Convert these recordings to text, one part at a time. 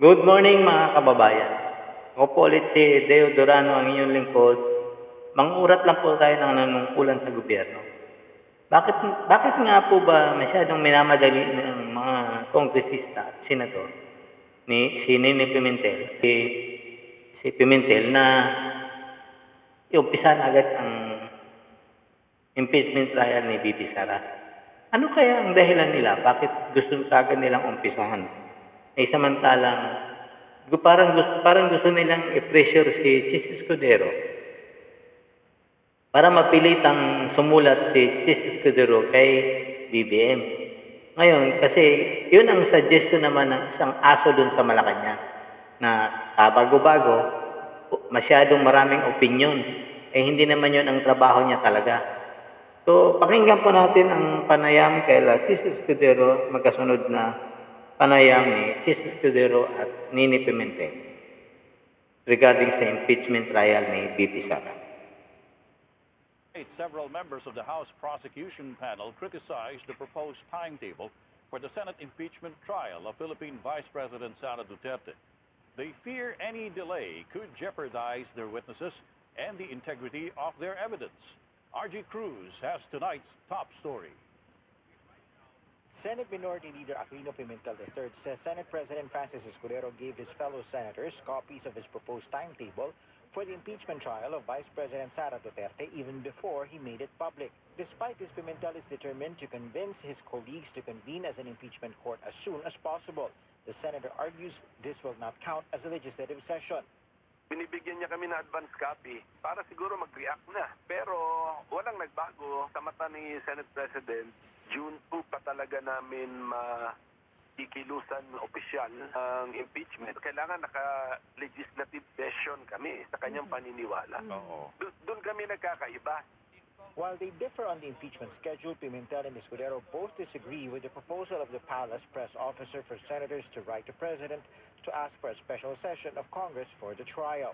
Good morning mga kababayan. Ako po ulit si Deo Durano, ang inyong lingkod. Mangurat lang po tayo ng nanungkulan sa gobyerno. Bakit nga po ba masyadong minamadali ng mga kongresista at senador si Nini Pimentel, si Pimentel na iumpisan agad ang impeachment trial ni VP Sara? Ano kaya ang dahilan nila? Bakit gusto kagad nilang umpisahan? Samantalang parang gusto nilang i-pressure si Chis Escudero para mapilitang sumulat si Chis Escudero kay BBM. Ngayon, kasi yun ang suggestion naman ng isang aso dun sa Malacanang na bago-bago, masyadong maraming opinion. Hindi naman yun ang trabaho niya talaga. So, pakinggan po natin ang panayam kay Chis Escudero, magkasunod na panayam ni Chis Escudero at Nini Pimentel regarding sa impeachment trial ni VP Sara. Several members of the House prosecution panel criticized the proposed timetable for the Senate impeachment trial of Philippine Vice President Sara Duterte. They fear any delay could jeopardize their witnesses and the integrity of their evidence. RG Cruz has tonight's top story. Senate Minority Leader Aquino Pimentel III says Senate President Francis Escudero gave his fellow senators copies of his proposed timetable for the impeachment trial of Vice President Sara Duterte even before he made it public. Despite this, Pimentel is determined to convince his colleagues to convene as an impeachment court as soon as possible. The senator argues this will not count as a legislative session. Binibigyan niya kami ng advance copy para siguro mag-react na. Pero walang nagbago sa mata ni Senate President. June 2 pa talaga namin ikilusan opisyal ang impeachment. Kailangan naka-legislative session kami sa kanyang paniniwala. Doon kami nagkakaiba. While they differ on the impeachment schedule, Pimentel and Escudero both disagree with the proposal of the Palace press officer for senators to write to President to ask for a special session of Congress for the trial.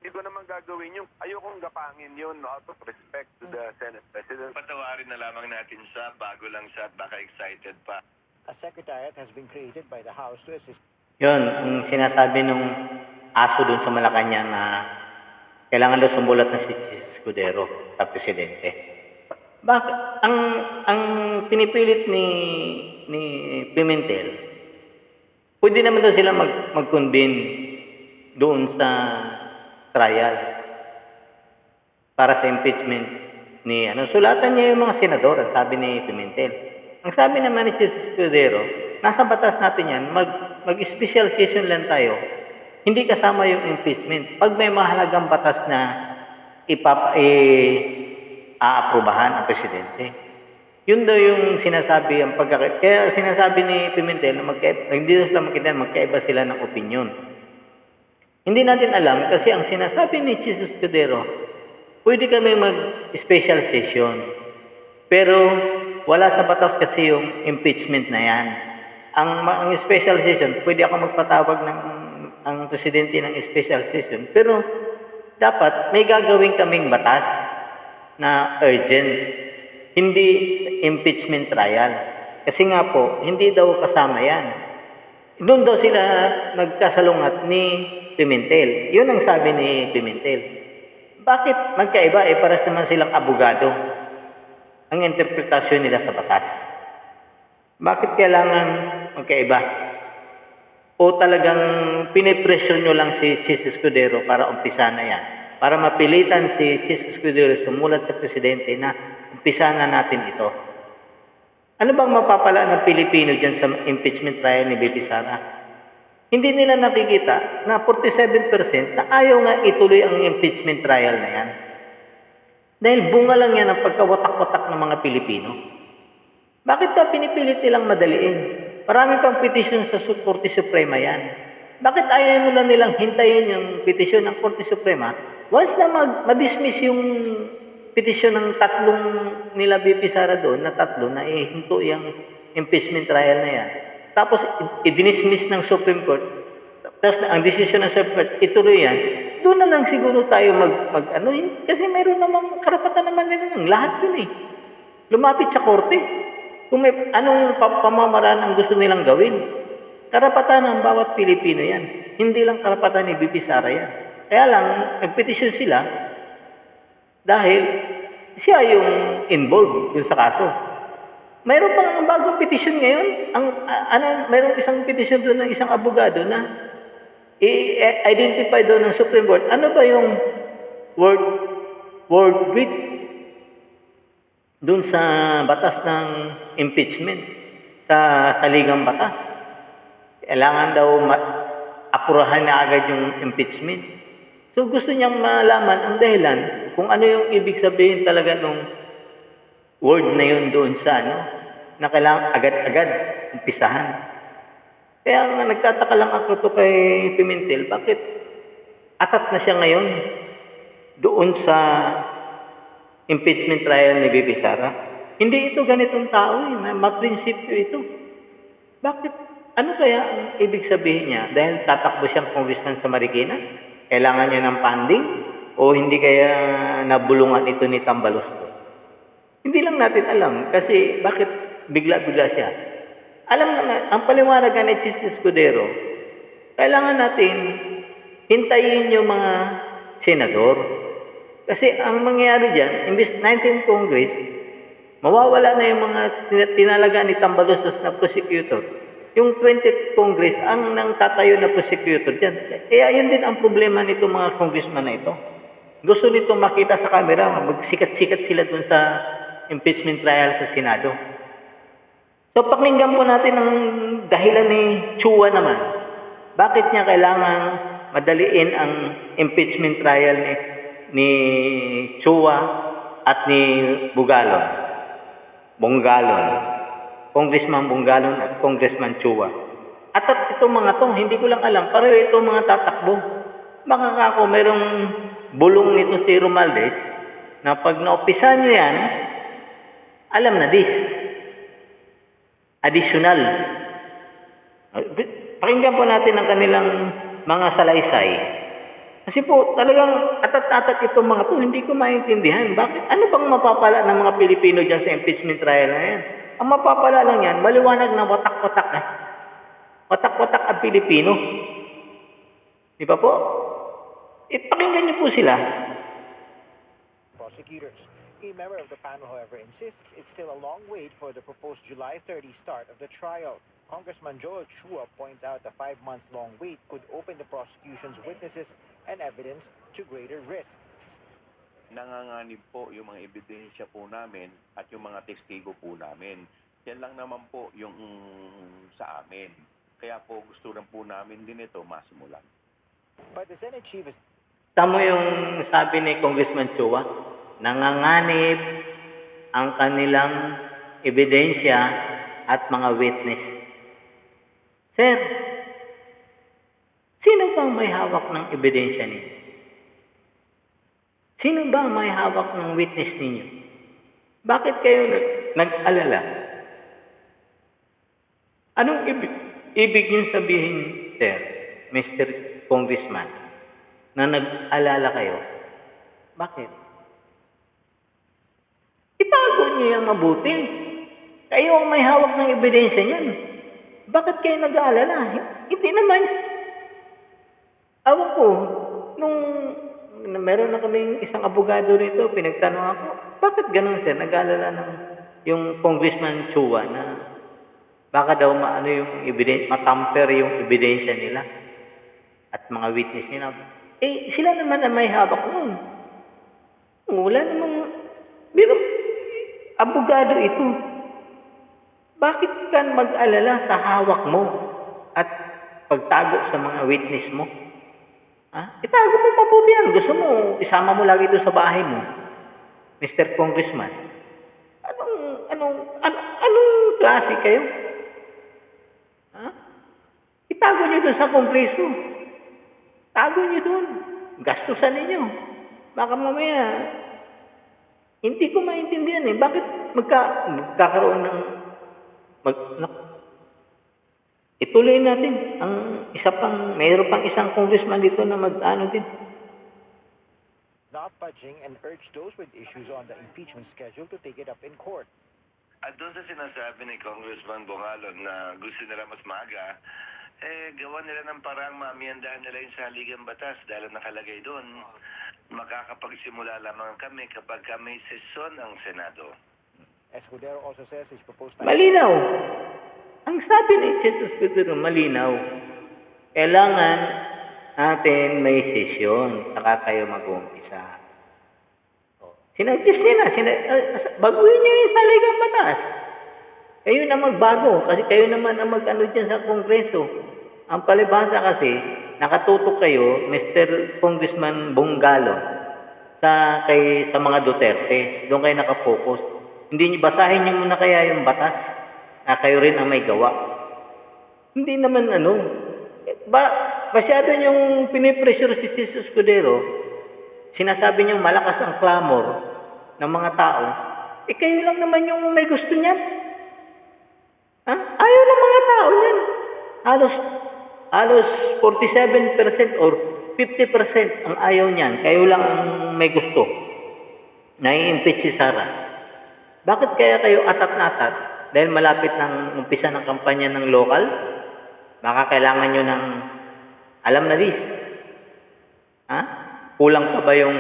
Hindi ko naman gagawin yung ayokong gapangin yun out of respect to the Senate President. Patawarin na lamang natin sa bago lang siya at baka excited pa. A secretariat has been created by the House to assist. Yun, ang sinasabi nung aso dun sa Malacanang na kailangan daw sumulat na si Chis Escudero sa presidente. Bakit? Ang pinipilit ni Pimentel, pwede naman daw sila mag-convene doon sa trial para sa impeachment ni sulatan niya yung mga senador, ang sabi ni Pimentel. Ang sabi naman ni Chis Escudero, nasa batas natin yan, mag-special session lang tayo, hindi kasama yung impeachment. Pag may mahalagang batas na aaprubahan ang presidente. Yun daw yung sinasabi, kaya sinasabi ni Pimentel na hindi sila magkaiba sila ng opinion. Hindi natin alam kasi ang sinasabi ni Chis Escudero, pwede kami mag-special session. Pero wala sa batas kasi yung impeachment na yan. Ang special session, pwede ako magpatawag ng ang presidente ng special session. Pero dapat may gagawin kaming batas na urgent. Hindi impeachment trial. Kasi nga po, hindi daw kasama yan. Doon daw sila nagkasalungat ni Pimentel. Yun ang sabi ni Pimentel. Bakit magkaiba? Paras naman silang abogado ang interpretasyon nila sa batas. Bakit kailangan magkaiba? O talagang pinipressure nyo lang si Chis Escudero para umpisa na yan? Para mapilitan si Chis Escudero sumulat sa presidente na umpisa na natin ito. Ano bang mapapala ng Pilipino dyan sa impeachment trial ni VP Sara? Hindi nila nakikita na 47% na ayaw nga ituloy ang impeachment trial na yan. Dahil bunga lang yan ang pagkawatak-watak ng mga Pilipino. Bakit ba pinipilit nilang madaliin? Marami pang petisyon sa Korte Suprema yan. Bakit ayaw mo na nilang hintayin yung petisyon ng Korte Suprema? Once na ma-dismiss yung petisyon ng tatlong nila VP Sara doon, na tatlo, na ihinto yung impeachment trial na yan. Tapos, i-dismiss ng Supreme Court. Tapos, ang desisyon ng Supreme Court, ituloy yan. Doon na lang siguro tayo kasi mayroon namang karapatan naman nila ng lahat yun Lumapit sa korte. Kung may anong pamamaraan ang gusto nilang gawin. Karapatan ng bawat Pilipino yan. Hindi lang karapatan ni BP Sara yan. Kaya lang, nagpetisyon sila dahil siya yung involved dun sa kaso. Mayroon pang bagong petisyon ngayon. Mayroong isang petisyon doon ng isang abogado na i-identify doon ng Supreme Court. Ano ba yung word with doon sa batas ng impeachment, sa saligang batas? Kailangan daw apurahan na agad yung impeachment. So gusto niyang malaman ang dahilan kung ano yung ibig sabihin talaga nung word na yun doon sa na kailangan agad-agad umpisahan. Kaya nga nagtataka lang ako to kay Pimentel, bakit atat na siya ngayon doon sa impeachment trial ni BP Sara? Hindi ito ganitong tao maprinsipyo ito. Bakit? Ano kaya ang ibig sabihin niya? Dahil tatakbo siyang congressman sa Marikina? Kailangan niya ng funding? O hindi kaya nabulungan ito ni Tambalos? Hindi lang natin alam kasi bakit bigla-bigla siya. Alam naman, ang paliwanag ni Chis Escudero, kailangan natin hintayin yung mga senador. Kasi ang mangyayari dyan, imbis 19th Congress, mawawala na yung mga tinalaga ni Tambalos na prosecutor. Yung 20th Congress ang nang tatayo na prosecutor dyan. Kaya yun din ang problema nito mga congressman na ito. Gusto nito makita sa camera, magsikat-sikat sila dun sa impeachment trial sa Senado. So pakinggan po natin ang dahilan ni Chua naman. Bakit niya kailangan madaliin ang impeachment trial ni Chua at ni Bongalon. Congressman Bongalon at Congressman Chua. At itong mga to, hindi ko lang alam, pareho itong mga tatakbo. Baka ako mayroong bulong nito si Romualdez na pag naopisan nyo yan, alam na this. Additional. Pakinggan po natin ang kanilang mga salaysay. Kasi po talagang atat-atat itong mga to, hindi ko maintindihan. Bakit? Ano bang mapapala ng mga Pilipino dyan sa impeachment trial na yan? Ang mapapala lang yan, maliwanag na watak-watak na. Watak-watak ang Pilipino. Di ba po? Pakinggan niyo po sila. Prosecutors. A member of the panel, however, insists it's still a long wait for the proposed July 30 start of the trial. Congressman Joel Chua points out the 5-month-long wait could open the prosecution's witnesses and evidence to greater risks. Nanganganib po yung mga ebidensya po namin at yung mga testigo po namin. Yan lang naman po yung sa amin. Kaya po gusto lang po namin din ito masimulan. But the Senate chief is Tamo yung sabi ni Congressman Chua, nanganganib ang kanilang ebidensya at mga witness. Sir, sino bang may hawak ng ebidensya ninyo? Sino ba may hawak ng witness ninyo? Bakit kayo nag-alala? Anong ibig niyong sabihin, sir, Mr. Congressman, na nag-alala kayo? Bakit? Itago niyo yung mabuti. Kayo ang may hawak ng ebidensya niyan. Bakit kayo nag-aalala? Hindi naman. Awan ko, nung meron na kaming isang abogado rito, pinagtanong ako, bakit ganun sir? Nag-aalala ng yung Congressman Chua na baka daw matamper yung ebidensya nila at mga witness nila. Sila naman ang may hawak nun. Wala namang, abogado ito. Bakit ka mag-alala sa hawak mo at pagtago sa mga witness mo? Itago mo mabuti yan. Gusto mo, isama mo lagi doon sa bahay mo, Mr. Congressman. Anong klase kayo? Itago nyo doon sa Kongreso. Tago nyo doon. Gastusan ninyo. Baka mamaya, hindi ko maintindihan Bakit magkakaroon ng ituloy natin ang mayroon pang isang congressman dito na mag-ano din. not budging and urged those with issues on the impeachment schedule to take it up in court. At doon sa sinasabi ni Congressman Bongalon na gusto nila mas maaga, gawa nila ng parang maamiyandahan nila yung saligang batas dahil ang nakalagay doon. Makakapagsimula lamang kami kapag may sesyon ang Senado. Escudero also says his proposed Malinaw. Ang sabi ni Jesus Escudero, malinaw. Kailangan natin may sesyon, saka kayo mag-uumpisa. Sinadjust niya na, baguhin niyo yung saligang batas. Kayo na magbago, kasi kayo naman ang mag-ano dyan sa Kongreso. Ang palibhasa kasi, nakatutok kayo, Mr. Congressman Bonggalo, sa mga Duterte. Doon kayo nakapokus. Hindi niyo, basahin niyo muna kaya yung batas, na kayo rin ang may gawa. Hindi naman masyado niyong pinipressure si Jesus Escudero, sinasabi niyong malakas ang clamor ng mga tao, kayo lang naman yung may gusto niyan. Ayaw ng mga tao niyan. Halos 47% or 50% ang ayaw niyan. Kayo lang ang may gusto na i-impeach si Sara. Bakit kaya kayo atat na atat? Dahil malapit ng umpisa ng kampanya ng local? Baka kailangan nyo ng alam na list. Kulang pa ba yung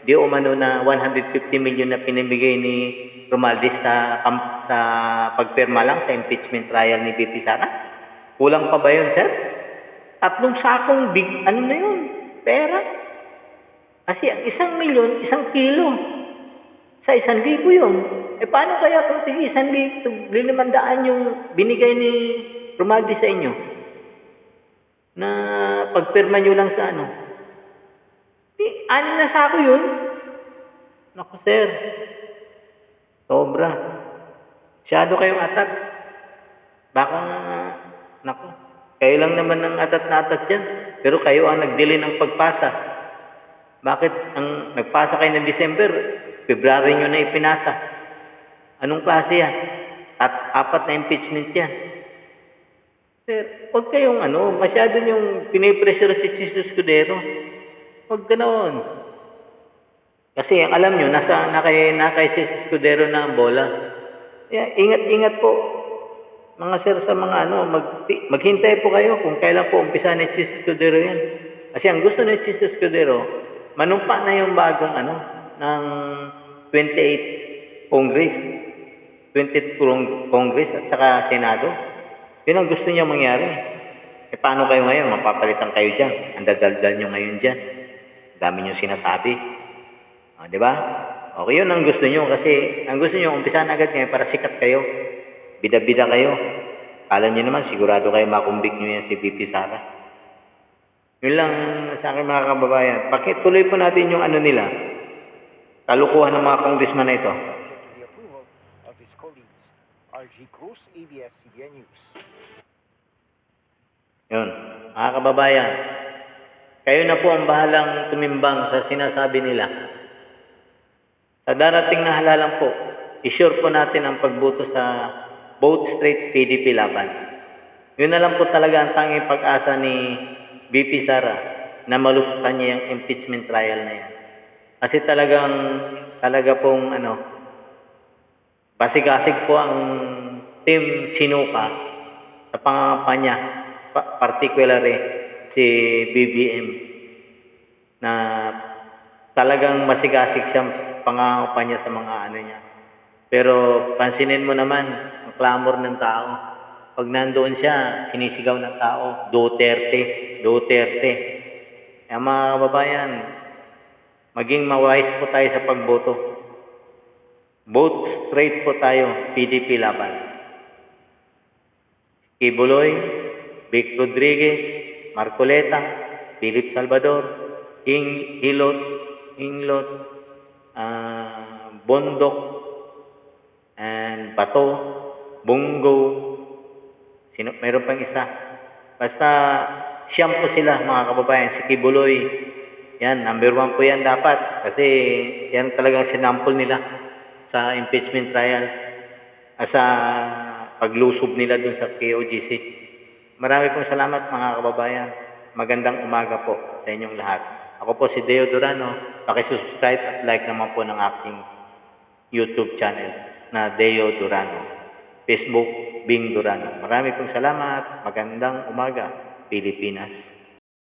di umano na 150 million na pinamigay ni Romualdez sa pagpirma lang sa impeachment trial ni BP Sara? Kulang pa ba yun, sir? 3 sakong na yun, pera. Kasi ang 1 milyon, 1 kilo. Sa 1,000 yun. Paano kaya kung tig 1,500 yung binigay ni Romualdez sa inyo? Na pagpirma nyo lang sa 6 na sako yun. Naku, sir. Sobra. Masyado kayong atat. Baka, kayo lang naman ang atat na atat dyan. Pero kayo ang nagdili ng pagpasa. Bakit ang nagpasa kayo ng December, February nyo na ipinasa? Anong klase yan? At 4 na impeachment yan. Sir, huwag kayong masyado yung pinipressure si Jesus Escudero. Huwag ganoon. Kasi alam nyo, na kay Jesus Escudero na ang bola. Kaya ingat-ingat po, mga sir, sa mga maghintay po kayo kung kailan po umpisa ni Jesus Escudero yan. Kasi ang gusto ni Jesus Escudero, manumpa na yung bagong ng 28 Congress, 20th Congress at saka Senado. Yun ang gusto niya mangyari. Paano kayo ngayon? Mapapalitan kayo dyan. Ang dadaldal nyo ngayon dyan. Dami nyo sinasabi. Di ba? Okay, yun ang gusto nyo. Kasi ang gusto nyo, umpisahan agad ngayon para sikat kayo. Bida-bida kayo. Kala nyo naman, sigurado kayo makumbik nyo yan si VP Sara. Yun lang sa akin mga kababayan. Tuloy po natin yung nila. Kalukuhan ng mga congressman na ito. subject to the approval of his colleagues. RG Cruz, ABS-CBN News. Yun. Mga kababayan, kayo na po ang bahalang tumimbang sa sinasabi nila. Sa darating na halalan po, isure po natin ang pagboto sa Vote Straight PDP Laban. Yun na lang po talaga ang tanging pag-asa ni BP Sara na malusutan niya yung impeachment trial na yan. Kasi talaga pong basig-asig po ang team Sinuka sa pangangampanya, particularly si BBM, na talagang masigasig siya pangangampanya sa mga niya. Pero pansinin mo naman ang clamor ng tao. Pag nandoon siya, sinisigaw ng tao, Duterte, Duterte. Kaya mga kababayan, maging mawise po tayo sa pagboto. Vote straight po tayo, PDP Laban. Kibuloy, Vic Rodriguez, Marcoleta, Philip Salvador, Inglot, Bondok, and Bato, Bungo, mayroon pang isa. Basta siyam po sila mga kababayan. Si Kibuloy, yan, number 1 po yan dapat. Kasi yan talagang sinample nila sa impeachment trial. Sa paglusob nila dun sa KOGC. Marami pong salamat mga kababayan. Magandang umaga po sa inyong lahat. Ako po si Deo Durano. Pakisubscribe at like naman po ng aking YouTube channel na Deo Durano. Facebook, Bing Durano. Marami pong salamat. Magandang umaga, Pilipinas.